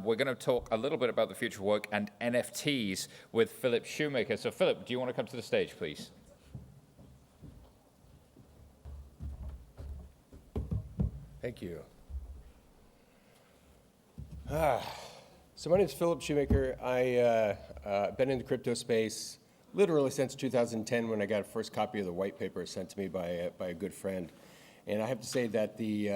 we're going to talk a little bit about the future of work and NFTs with Phillip Shoemaker. So Phillip, do you want to come to the stage, please? Thank you. So my name is Phillip Shoemaker. I've been in the crypto space literally since 2010 when I got a first copy of the white paper sent to me by a good friend. And I have to say that the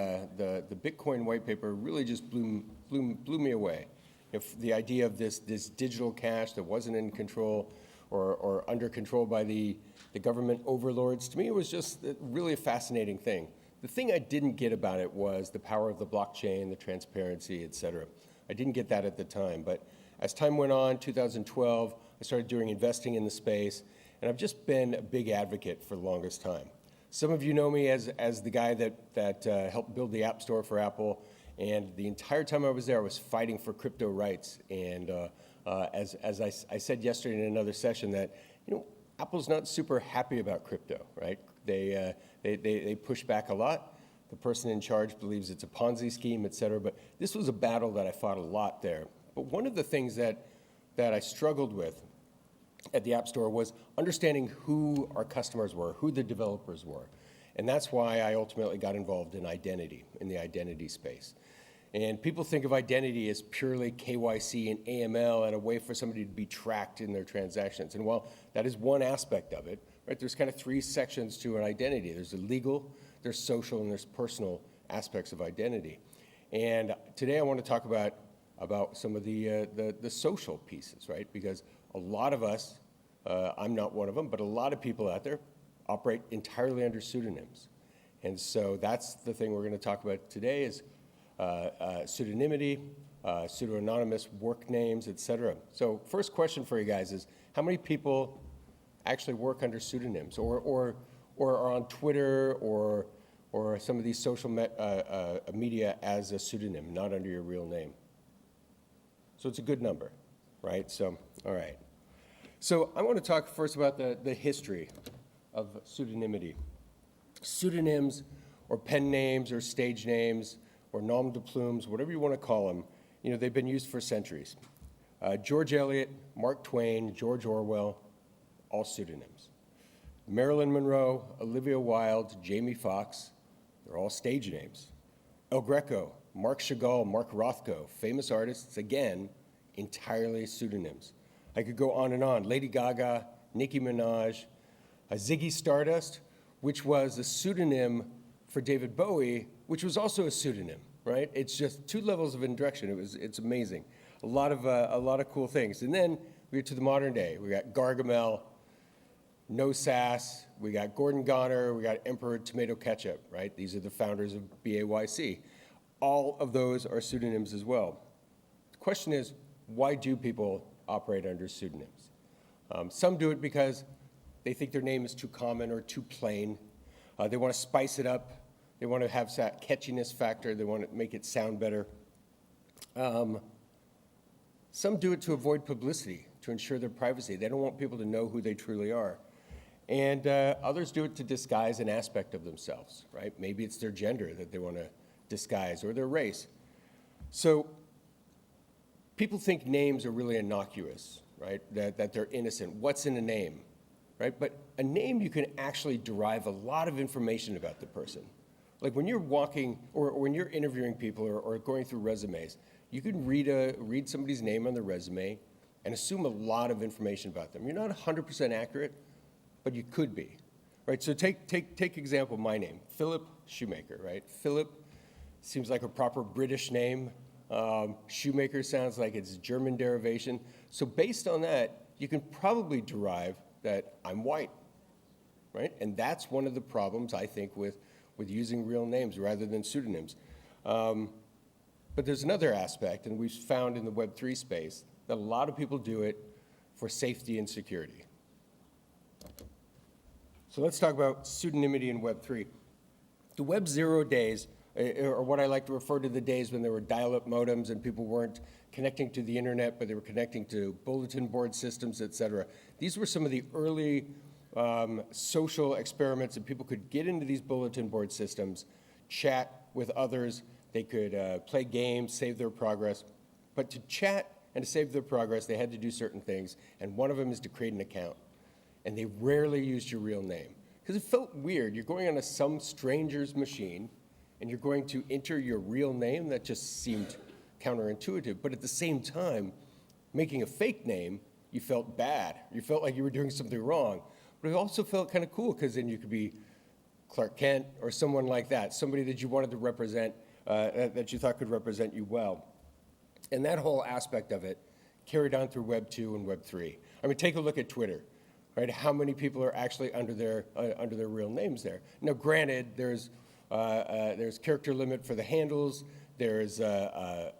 Bitcoin white paper really just blew me away. If the idea of this digital cash that wasn't in control or under control by the government overlords, to me it was just really a fascinating thing. The thing I didn't get about it was the power of the blockchain, the transparency, et cetera. I didn't get that at the time, but as time went on, 2012, I started doing investing in the space, and I've just been a big advocate for the longest time. Some of you know me as the guy that helped build the App Store for Apple, and the entire time I was there, I was fighting for crypto rights. And as I said yesterday in another session, that Apple's not super happy about crypto, right? They push back a lot. The person in charge believes it's a Ponzi scheme, et cetera. But this was a battle that I fought a lot there. But one of the things that I struggled with at the App Store was understanding who our customers were, who the developers were. And that's why I ultimately got involved in identity, in the identity space. And people think of identity as purely KYC and AML and a way for somebody to be tracked in their transactions. And while that is one aspect of it, right, there's kind of three sections to an identity. There's the legal, there's social, and there's personal aspects of identity. And today I want to talk about some of the social pieces, right? Because a lot of us, I'm not one of them, but a lot of people out there operate entirely under pseudonyms. And so that's the thing we're going to talk about today is pseudonymity, pseudo-anonymous work names, et cetera. So first question for you guys is, how many people actually work under pseudonyms or are on Twitter or some of these social media as a pseudonym, not under your real name? So it's a good number, right? So, all right. So I want to talk first about the history of pseudonymity. Pseudonyms or pen names or stage names or nom de plumes, whatever you want to call them, they've been used for centuries. George Eliot, Mark Twain, George Orwell, all pseudonyms. Marilyn Monroe, Olivia Wilde, Jamie Foxx, they're all stage names. El Greco, Marc Chagall, Mark Rothko, famous artists, again, entirely pseudonyms. I could go on and on. Lady Gaga, Nicki Minaj, Ziggy Stardust, which was a pseudonym for David Bowie, which was also a pseudonym, right? It's just two levels of indirection. It's amazing. A lot of cool things. And then we get to the modern day. We got Gargamel, No Sass, we got Gordon Goner, we got Emperor Tomato Ketchup, right? These are the founders of BAYC. All of those are pseudonyms as well. The question is, why do people operate under pseudonyms? Some do it because they think their name is too common or too plain. They want to spice it up. They want to have that catchiness factor. They want to make it sound better. Some do it to avoid publicity, to ensure their privacy. They don't want people to know who they truly are. And others do it to disguise an aspect of themselves, right? Maybe it's their gender that they want to disguise or their race. So people think names are really innocuous, right? That they're innocent. What's in a name, right? But a name, you can actually derive a lot of information about the person. Like when you're walking or when you're interviewing people or going through resumes, you can read somebody's name on the resume and assume a lot of information about them. You're not 100% accurate, but you could be, right? So take example, my name, Phillip Shoemaker, right? Phillip seems like a proper British name. Shoemaker sounds like it's a German derivation. So based on that, you can probably derive that I'm white, right? And that's one of the problems, I think, with using real names rather than pseudonyms. But there's another aspect, and we've found in the Web3 space, that a lot of people do it for safety and security. So let's talk about pseudonymity in Web3. The Web 0 days, or what I like to refer to the days when there were dial-up modems and people weren't connecting to the internet, but they were connecting to bulletin board systems, et cetera. These were some of the early social experiments, and people could get into these bulletin board systems, chat with others, they could play games, save their progress. But to chat and to save their progress, they had to do certain things, and one of them is to create an account. And they rarely used your real name. Because it felt weird. You're going on some stranger's machine, and you're going to enter your real name. That just seemed counterintuitive. But at the same time, making a fake name, you felt bad. You felt like you were doing something wrong. But it also felt kind of cool, because then you could be Clark Kent or someone like that, somebody that you wanted to represent, that you thought could represent you well. And that whole aspect of it carried on through Web 2 and Web 3. I mean, take a look at Twitter, right? How many people are actually under their real names there? Now, granted, there's character limit for the handles. There's a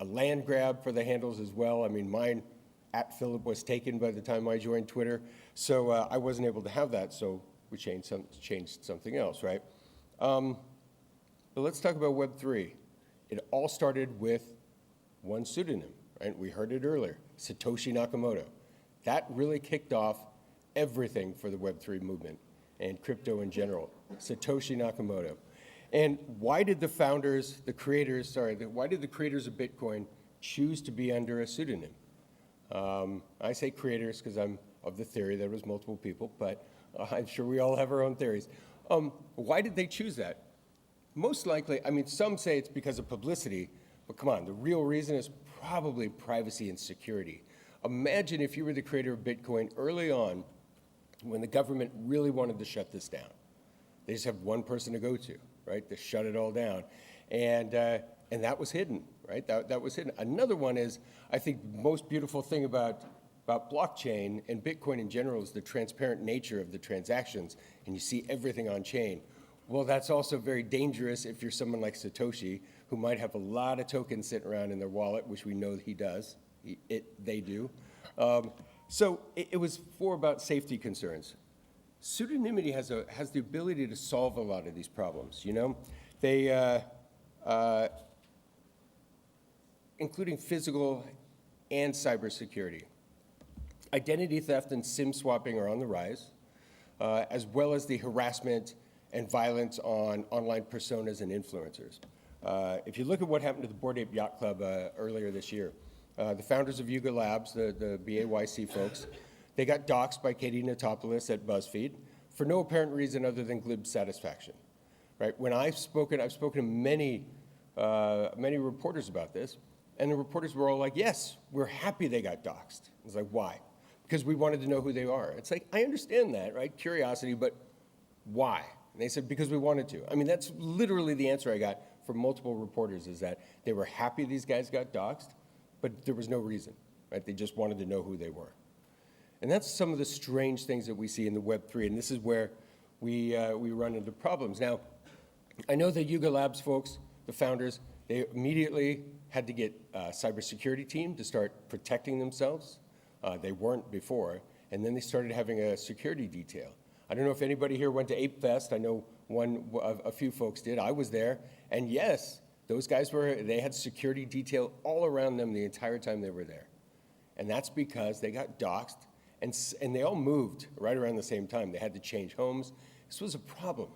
land grab for the handles as well. I mean, mine @Phillip was taken by the time I joined Twitter, so I wasn't able to have that. So we changed something else, right? But let's talk about Web 3. It all started with one pseudonym, right? We heard it earlier, Satoshi Nakamoto. That really kicked off everything for the Web 3 movement and crypto in general, Satoshi Nakamoto. And why did the founders, why did the creators of Bitcoin choose to be under a pseudonym? I say creators because I'm of the theory that it was multiple people, but I'm sure we all have our own theories. Why did they choose that? Most likely, I mean, some say it's because of publicity, but come on, the real reason is probably privacy and security. Imagine if you were the creator of Bitcoin early on when the government really wanted to shut this down. They just have one person to go to, right, to shut it all down. And that was hidden, right? That was hidden. Another one is, I think the most beautiful thing about blockchain and Bitcoin in general is the transparent nature of the transactions, and you see everything on chain. Well, that's also very dangerous if you're someone like Satoshi, who might have a lot of tokens sitting around in their wallet, which we know that he does. They do. So it was about safety concerns. Pseudonymity has the ability to solve a lot of these problems, you know? They, including physical and cybersecurity. Identity theft and SIM swapping are on the rise, as well as the harassment and violence on online personas and influencers. If you look at what happened to the Bored Ape Yacht Club earlier this year, the founders of Yuga Labs, the BAYC folks, they got doxxed by Katie Natopoulos at BuzzFeed for no apparent reason other than glib satisfaction. Right? When I've spoken to many reporters about this, and the reporters were all like, yes, we're happy they got doxxed. I was like, why? Because we wanted to know who they are. It's like, I understand that, right? Curiosity, but why? And they said, because we wanted to. I mean, that's literally the answer I got from multiple reporters, is that they were happy these guys got doxxed, but there was no reason, right? They just wanted to know who they were. And that's some of the strange things that we see in the Web3, and this is where we run into problems. Now, I know the Yuga Labs folks, the founders, they immediately had to get a cybersecurity team to start protecting themselves. They weren't before, and then they started having a security detail. I don't know if anybody here went to Ape Fest. I know a few folks did. I was there, and yes, those guys they had security detail all around them the entire time they were there. And that's because they got doxxed, and they all moved right around the same time. They had to change homes. This was a problem.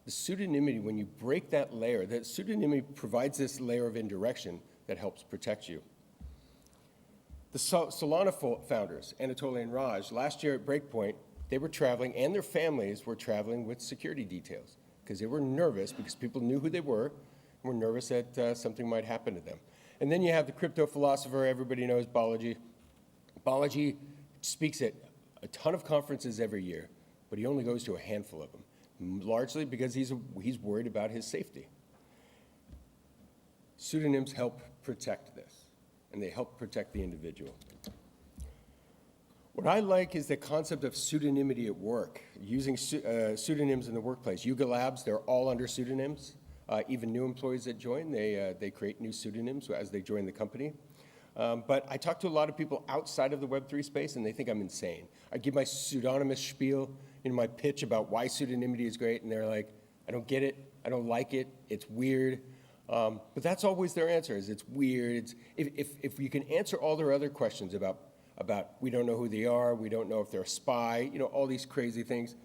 The pseudonymity, when you break that layer, that pseudonymity provides this layer of indirection that helps protect you. The Solana founders, Anatoly and Raj, last year at Breakpoint, they were traveling, and their families were traveling with security details because they were nervous because people knew who they were and were nervous that something might happen to them. And then you have the crypto philosopher, everybody knows Balaji. Balaji speaks at a ton of conferences every year, but he only goes to a handful of them, largely because he's worried about his safety. Pseudonyms help protect this, and they help protect the individual. What I like is the concept of pseudonymity at work, using pseudonyms in the workplace. Yuga Labs, they're all under pseudonyms. Even new employees that join, they create new pseudonyms as they join the company. But I talk to a lot of people outside of the Web3 space, and they think I'm insane. I give my pseudonymous spiel, my pitch about why pseudonymity is great, and they're like, I don't get it, I don't like it, it's weird. But that's always their answer, is it's weird. If you can answer all their other questions about we don't know who they are, we don't know if they're a spy, all these crazy things.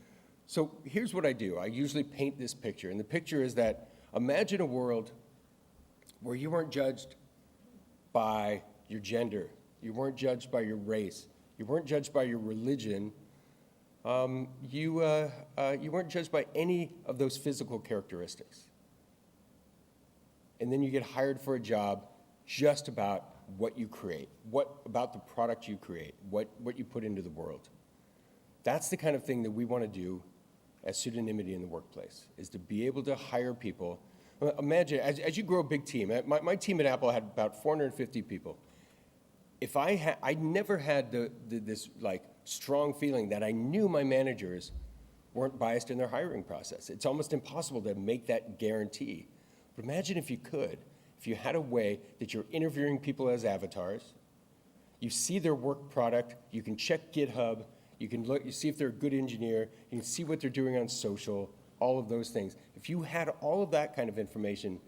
So here's what I do. I usually paint this picture, and the picture is that imagine a world where you weren't judged by your gender. You weren't judged by your race. You weren't judged by your religion. You weren't judged by any of those physical characteristics. And then you get hired for a job just about what you create, about the product you create, what you put into the world. That's the kind of thing that we want to do as pseudonymity in the workplace, is to be able to hire people. Imagine, as you grow a big team, my team at Apple had about 450 people. If I never had this like strong feeling that I knew my managers weren't biased in their hiring process. It's almost impossible to make that guarantee. But imagine if you could, if you had a way that you're interviewing people as avatars, you see their work product, you can check GitHub, you can look, you see if they're a good engineer, you can see what they're doing on social, all of those things. If you had all of that kind of information,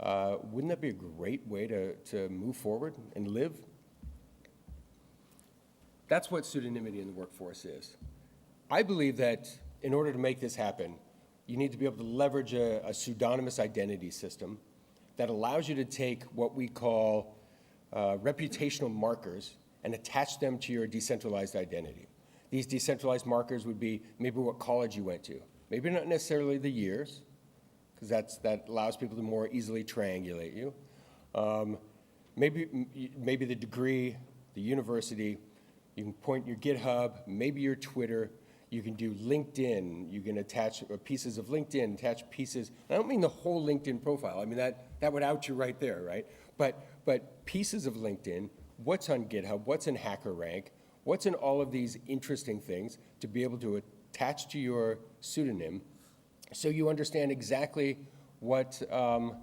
wouldn't that be a great way to move forward and live? That's what pseudonymity in the workforce is. I believe that in order to make this happen, you need to be able to leverage a pseudonymous identity system that allows you to take what we call reputational markers and attach them to your decentralized identity. These decentralized markers would be maybe what college you went to, maybe not necessarily the years, because that allows people to more easily triangulate you. Maybe the degree, the university. You can point your GitHub, maybe your Twitter. You can do LinkedIn. You can attach pieces of LinkedIn, attach pieces. I don't mean the whole LinkedIn profile. I mean, that would out you right there, right? But pieces of LinkedIn, what's on GitHub, what's in HackerRank, what's in all of these interesting things to be able to attach to your pseudonym so you understand exactly what you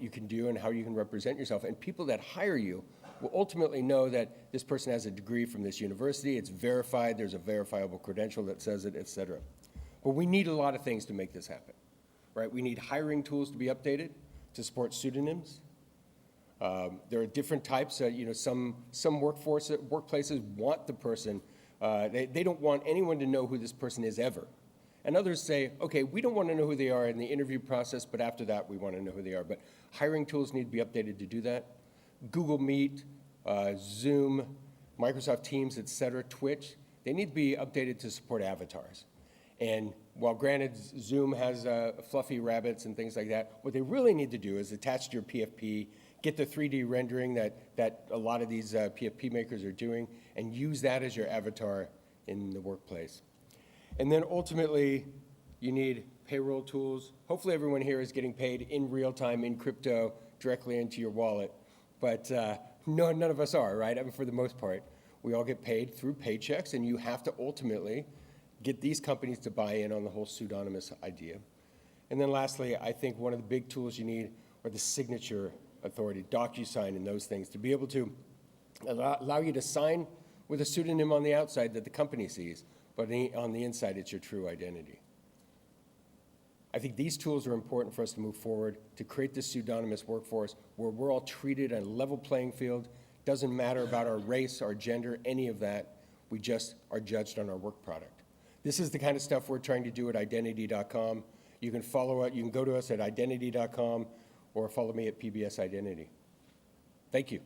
can do and how you can represent yourself. And people that hire you will ultimately know that this person has a degree from this university, it's verified, there's a verifiable credential that says it, et cetera. But we need a lot of things to make this happen, right? We need hiring tools to be updated to support pseudonyms. There are different types. Some workplaces want the person. They don't want anyone to know who this person is ever. And others say, okay, we don't want to know who they are in the interview process, but after that, we want to know who they are. But hiring tools need to be updated to do that. Google Meet, Zoom, Microsoft Teams, et cetera, Twitch, they need to be updated to support avatars. And while granted, Zoom has fluffy rabbits and things like that, what they really need to do is attach to your PFP, get the 3D rendering that a lot of these PFP makers are doing, and use that as your avatar in the workplace. And then ultimately, you need payroll tools. Hopefully everyone here is getting paid in real time in crypto directly into your wallet. But none of us are, right? I mean, for the most part, we all get paid through paychecks, and you have to ultimately get these companies to buy in on the whole pseudonymous idea. And then lastly, I think one of the big tools you need are the signature authority, DocuSign and those things, to be able to allow you to sign with a pseudonym on the outside that the company sees, but on the inside, it's your true identity. I think these tools are important for us to move forward, to create this pseudonymous workforce where we're all treated on a level playing field. Doesn't matter about our race, our gender, any of that. We just are judged on our work product. This is the kind of stuff we're trying to do at identity.com. You can you can go to us at identity.com or follow me at PBS Identity. Thank you.